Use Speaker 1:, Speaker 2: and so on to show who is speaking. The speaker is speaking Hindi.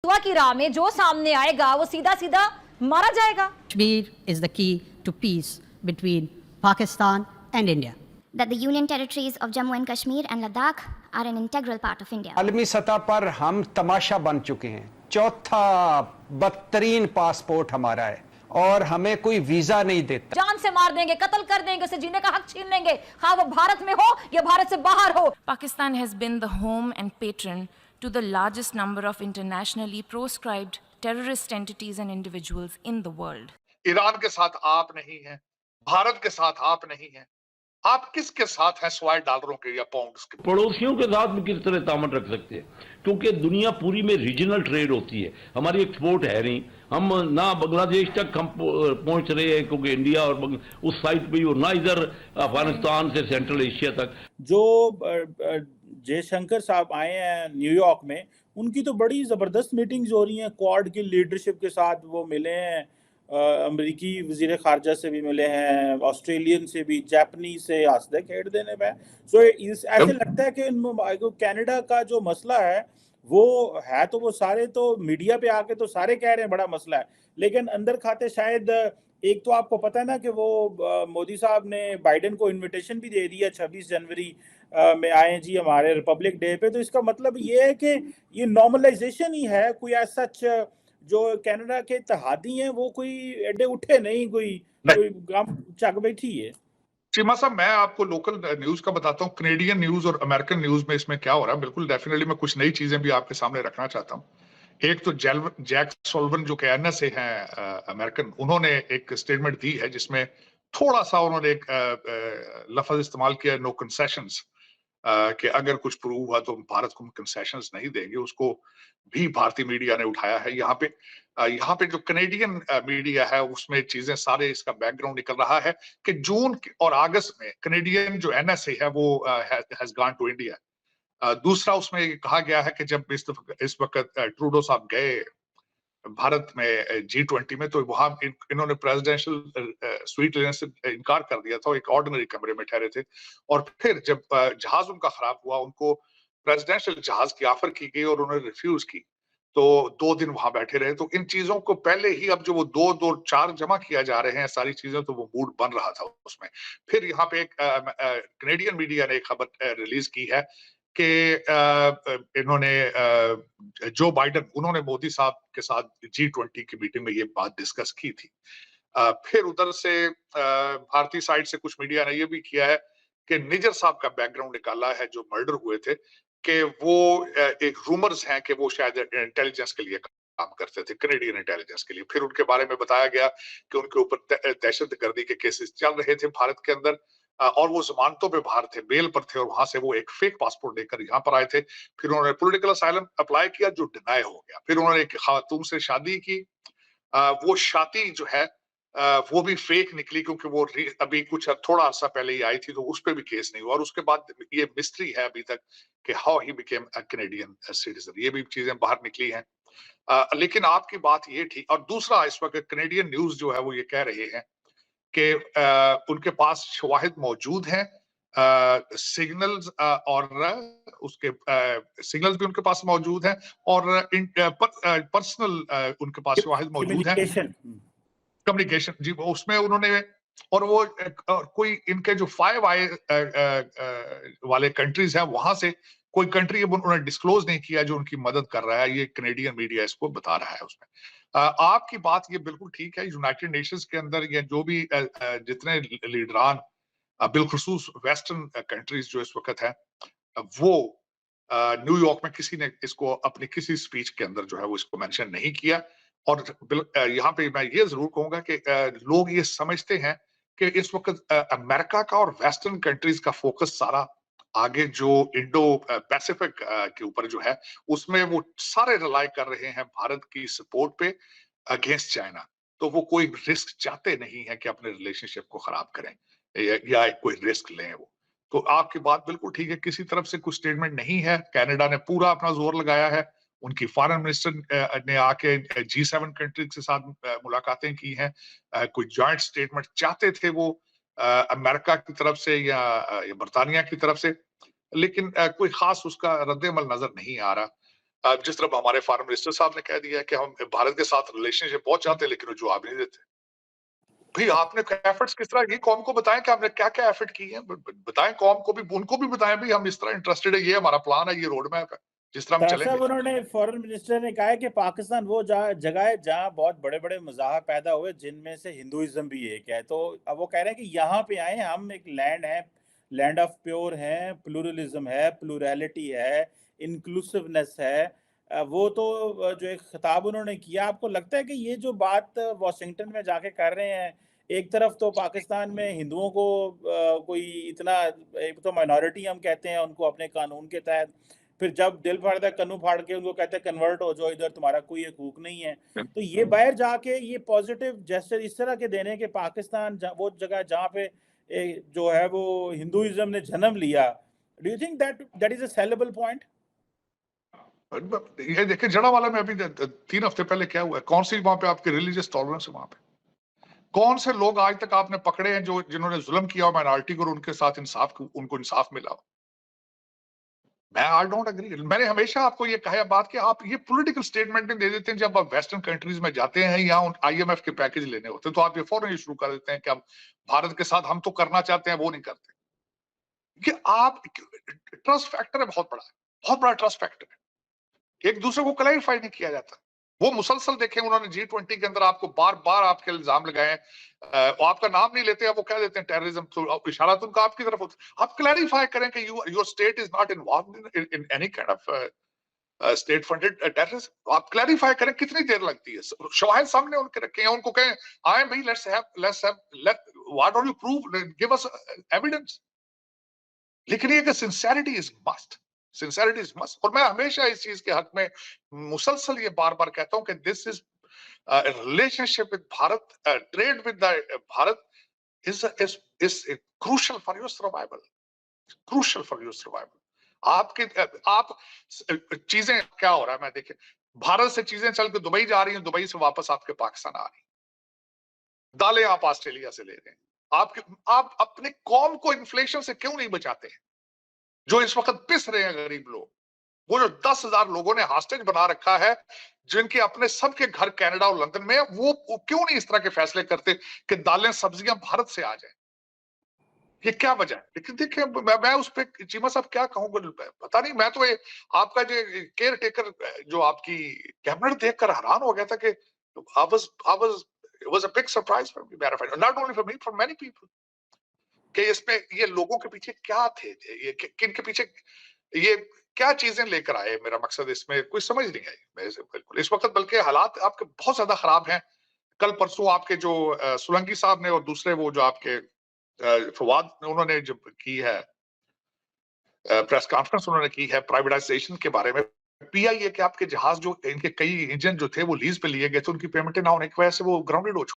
Speaker 1: दुआ की राह में जो सामने आएगा वो सीधा सीधा मारा जाएगा।
Speaker 2: Kashmir is the key to peace between Pakistan and India.
Speaker 3: That the Union territories of Jammu and Kashmir and Ladakh are an integral part of India.
Speaker 4: आलमी सतह पर हम तमाशा बन चुके हैं। चौथा बदतरीन पासपोर्ट हमारा है और हमें कोई वीजा नहीं देता।
Speaker 1: जान से मार देंगे, कत्ल कर देंगे, उसे जीने का हक छीन लेंगे, हाँ वो भारत में हो या भारत से बाहर हो।
Speaker 5: Pakistan has been the home and patron to the largest number of internationally proscribed terrorist entities and individuals in the world.
Speaker 6: Iran के साथ आप नहीं हैं, भारत के साथ आप नहीं हैं, आप किसके साथ हैं सिवाय डॉलरों के या पाउंड्स के?
Speaker 7: पड़ोसियों के साथ भी किस तरह तामन रख सकते हैं, क्योंकि दुनिया पूरी में रीजनल ट्रेड होती है, हमारी एक्सपोर्ट है नहीं, हम ना बांग्लादेश तक हम पहुंच रहे हैं क्योंकि इंडिया और उस साइड पे और ना इधर अफगानिस्तान से सेंट्रल एशिया तक।
Speaker 8: जो जयशंकर साहब आए हैं न्यूयॉर्क में, उनकी तो बड़ी जबरदस्त मीटिंग्स हो रही हैं, क्वाड की लीडरशिप के साथ वो मिले हैं, अमेरिकी वजीर खारजा से भी मिले हैं, ऑस्ट्रेलियन से भी, जापानीज से हंसदे खेड़ देने में। सो ऐसे लगता है कि कनाडा का जो मसला है वो है, तो वो सारे तो मीडिया पे आके तो सारे कह रहे हैं बड़ा मसला है, लेकिन अंदर खाते शायद एक तो आपको पता है ना कि वो मोदी साहब ने बाइडेन को इनविटेशन भी दे दिया 26 जनवरी में आए जी हमारे रिपब्लिक डे पे। तो इसका मतलब ये है कि ये नॉर्मलाइजेशन ही है, कोई ऐसा जो कनाडा के इत्तेहादी हैं वो कोई एडे उठे नहीं, कोई गम चक बैठी है।
Speaker 6: चीमा साहब, मैं आपको लोकल न्यूज का बताता हूँ, कनेडियन न्यूज और अमेरिकन न्यूज में इसमें क्या हो रहा है। बिल्कुल डेफिनेटली मैं कुछ नई चीजें भी आपके सामने रखना चाहता हूँ। एक तो जैक सोल्वन जो कि एनएसए हैं अमेरिकन, उन्होंने एक स्टेटमेंट दी है जिसमें थोड़ा सा उन्होंने एक लफ्ज इस्तेमाल किया, नो कंसेशंस, कि अगर कुछ प्रूव हुआ तो भारत को कंसेशंस नहीं देंगे। उसको भी भारतीय मीडिया ने उठाया है। यहाँ पे जो कनेडियन मीडिया है उसमें चीजें सारे इसका बैकग्राउंड निकल रहा है कि जून और अगस्त में कनेडियन जो एनएसए है वो हैज गॉन टू इंडिया। दूसरा उसमें कहा गया है कि जब इस वक्त ट्रूडो साहब गए भारत में G20 में, तो वहां इन्होंने प्रेसिडेंशियल स्वीट लेने से इनकार कर दिया था, एक ऑर्डिनरी कमरे में ठहरे थे। और फिर जब जहाज उनका खराब हुआ, उनको प्रेसिडेंशियल जहाज की ऑफर की गई और उन्होंने रिफ्यूज की, तो 2 दिन वहां बैठे रहे। तो इन चीजों को पहले ही अब जो वो 2-4 जमा किया जा रहे हैं सारी चीजें, तो वो मूड बन रहा था उसमें। फिर यहाँ पे एक कनेडियन मीडिया ने एक खबर रिलीज की है कि इन्होंने जो बाइडन, उन्होंने मोदी साहब के साथ G20 की मीटिंग में ये बात डिस्कस की थी। फिर उधर से भारतीय साइड से कुछ मीडिया ने ये भी किया है कि निजर साहब का बैकग्राउंड निकाला है, जो मर्डर हुए थे, कि वो एक रूमर्स हैं कि वो शायद इंटेलिजेंस के लिए काम करते थे, कनेडियन इंटेलिजेंस के लिए। फिर उनके बारे में बताया गया कि उनके ऊपर दहशतगर्दी के केसेस चल रहे थे भारत के अंदर, और वो जमानतों पे बाहर थे, बेल पर थे, और वहां से वो एक फेक पासपोर्ट लेकर यहाँ पर आए थे। फिर उन्होंने पॉलिटिकल असाइलम अप्लाई किया जो डिनाई हो गया। फिर उन्होंने एक खातून से शादी की, वो शादी जो है वो भी फेक निकली, क्योंकि वो अभी कुछ थोड़ा अर्सा पहले ही आई थी, तो उस पर भी केस नहीं हुआ। और उसके बाद ये मिस्ट्री है अभी तक कि how he became a Canadian citizen, ये भी चीजें बाहर निकली हैं। लेकिन आपकी बात ये थी। और दूसरा, इस वक्त कैनेडियन न्यूज जो है वो ये कह रहे हैं कि उनके पास शवाहिद मौजूद हैं, सिग्नल्स और उसके सिग्नल्स भी उनके पास मौजूद हैं, और पर्सनल उनके पास शवाहिद मौजूद हैं, कम्युनिकेशन जी, उसमें उन्होंने, और वो कोई इनके जो 5 आए वाले कंट्रीज हैं, वहां से कोई कंट्री अब उन्होंने डिस्क्लोज नहीं किया जो उनकी मदद कर रहा है। ये कैनेडियन मीडिया इसको बता रहा है उसमें। आपकी बात ये बिल्कुल ठीक है। यूनाइटेड नेशंस के अंदर ये जो भी जितने लीडरान, बिलखुसूस वेस्टर्न कंट्रीज जो इस वक्त है, वो न्यूयॉर्क में किसी ने इसको अपनी किसी स्पीच के अंदर जो है वो इसको मेंशन नहीं किया। और यहाँ पे मैं ये जरूर कहूंगा कि लोग ये समझते हैं कि इस वक्त अमेरिका का और वेस्टर्न कंट्रीज का फोकस सारा आगे जो इंडो पैसिफिक के ऊपर जो है, उसमें वो सारे रिलाई कर रहे हैं भारत की सपोर्ट पे अगेंस्ट चाइना। तो वो कोई रिस्क चाहते नहीं है कि अपने रिलेशनशिप को खराब करें या कोई रिस्क लें वो। तो आपकी बात बिल्कुल ठीक है, किसी तरफ से कुछ स्टेटमेंट नहीं है। कनाडा ने पूरा अपना जोर लगाया है, उनकी फॉरेन मिनिस्टर ने आके G7 कंट्रीज के साथ मुलाकातें की हैं, कोई जॉइंट स्टेटमेंट चाहते थे वो अमेरिका की तरफ से या बरतानिया की तरफ से, लेकिन कोई खास उसका रद्द-ए-अमल नजर नहीं आ रहा। जिस तरह हमारे फॉरेन मिनिस्टर साहब ने कह दिया है कि हम भारत के साथ रिलेशनशिप बहुत चाहते हैं, लेकिन वो जवाब नहीं देते। भाई आपने एफर्ट्स किस तरह की, कौम को बताएं कि आपने क्या क्या एफर्ट किए हैं, बताएं कौम को भी, उनको भी बताएं भी हम इस तरह इंटरेस्टेड है, ये हमारा प्लान है, ये रोड मैप है, जिस तरह हम
Speaker 8: साहब
Speaker 6: चलेंगे।
Speaker 8: उन्होंने फॉरेन मिनिस्टर ने कहा है कि पाकिस्तान वो जगह है जहां बहुत बड़े बड़े मज़ाहब पैदा हुए, जिनमें से हिंदुइज्म भी एक है। तो अब वो कह रहे हैं कि यहाँ पे आए, हम एक लैंड है, लैंड ऑफ प्योर है, प्लूरलिज्म है, प्लूरलिटी है, इंक्लूसिवनेस है। वो तो जो एक खिताब उन्होंने किया, आपको लगता है कि ये जो बात वाशिंगटन में जाके कर रहे हैं, एक तरफ तो पाकिस्तान में हिंदुओं को कोई इतना, एक तो माइनॉरिटी हम कहते हैं उनको अपने कानून के तहत, फिर जब दिल फाड़ता है कन्नू फाड़ के उनको कहते हैं कन्वर्ट हो जाओ इधर, तुम्हारा कोई हकूक नहीं है। तो ये बाहर जाके ये पॉजिटिव जेस्चर इस तरह के देने के पाकिस्तान वो जगह जहाँ पे जो है वो हिंदुइज्म ने जन्म लिया, do you think that is a saleable point?
Speaker 6: ये देखिए जड़ावाला में अभी 3 हफ्ते पहले क्या हुआ है, कौन सी वहां पे आपकी रिलीजियस टॉलरेंस है, वहां पे कौन से लोग आज तक आपने पकड़े हैं जो जिन्होंने जुल्म किया हो माइनॉरिटी को और उनके साथ उनको इंसाफ मिला हो? मैं आई डोंट एग्री। मैंने हमेशा आपको ये कहा बात कि आप ये पॉलिटिकल स्टेटमेंट नहीं दे देते हैं। जब आप वेस्टर्न कंट्रीज में जाते हैं या IMF के पैकेज लेने होते हैं तो आप ये फौरन ये शुरू कर देते हैं कि अब भारत के साथ हम तो करना चाहते हैं, वो नहीं करते। कि आप ट्रस्ट फैक्टर है, बहुत बड़ा ट्रस्ट फैक्टर है। एक दूसरे को क्लैरिफाई नहीं किया जाता। वो मुसलसल देखें, उन्होंने G20 के अंदर आपको बार बार आपके इल्जाम लगाए, आपका नाम नहीं लेते, वो कह देते हैं टेररिज्म, तो इशारा तो उनका आपकी तरफ होता है। आप क्लैरिफाई करें कि your state is not involved in any kind of state funded terrorism. आप क्लैरिफाई करें, कितनी देर लगती है? शवाहिद सामने उनके रखे हैं, उनको कहें आए भाई, let's have what are you prove, give us evidence. लेकिन ये कि sincerity is must, sincerity is must. और मैं हमेशा इस चीज के हक में मुसलसल ये बार बार कहता हूं कि this is relationship with Bharat, trade with Bharat is crucial for your survival, crucial for your survival। आप चीजें क्या हो रहा है, मैं देखिए भारत से चीजें चल के दुबई जा रही हैं, दुबई से वापस आपके पाकिस्तान आ रही, दालें आप ऑस्ट्रेलिया से ले रहे हैं। आप अपने कौम को इन्फ्लेशन से क्यों नहीं बचाते हैं? जो इस वक्त पिस रहे हैं गरीब लोग, वो जो 10,000 लोगों ने हॉस्टेज बना रखा है, जिनके अपने सबके घर कनाडा और लंदन में, वो क्यों नहीं इस तरह के फैसले करते कि दालें सब्जियां भारत से आ जाए? ये क्या वजह है? लेकिन देखिए मैं उस पर चीमा साहब क्या कहूँ, पता नहीं। मैं तो आपका जो केयर टेकर जो आपकी कैबिनेट देखकर हैरान हो गया था कि it was a big surprise for me, matter of fact, not only for me, for many people, कि इसमें ये लोगों के पीछे क्या थे, ये किन के पीछे ये क्या चीजें लेकर आए। मेरा मकसद इसमें कुछ समझ नहीं आई बिल्कुल इस वक्त, बल्कि हालात आपके बहुत ज्यादा खराब हैं। कल परसों आपके जो सोलंकी साहब ने और दूसरे वो जो आपके फवाद, उन्होंने जो की है प्रेस कॉन्फ्रेंस उन्होंने की है प्राइवेटाइजेशन के बारे में। PIA के आपके जहाज जो इनके कई इंजन जो थे वो लीज पे लिए गए थे, उनकी पेमेंटें ना होने की वजह से वो ग्राउंडेड हो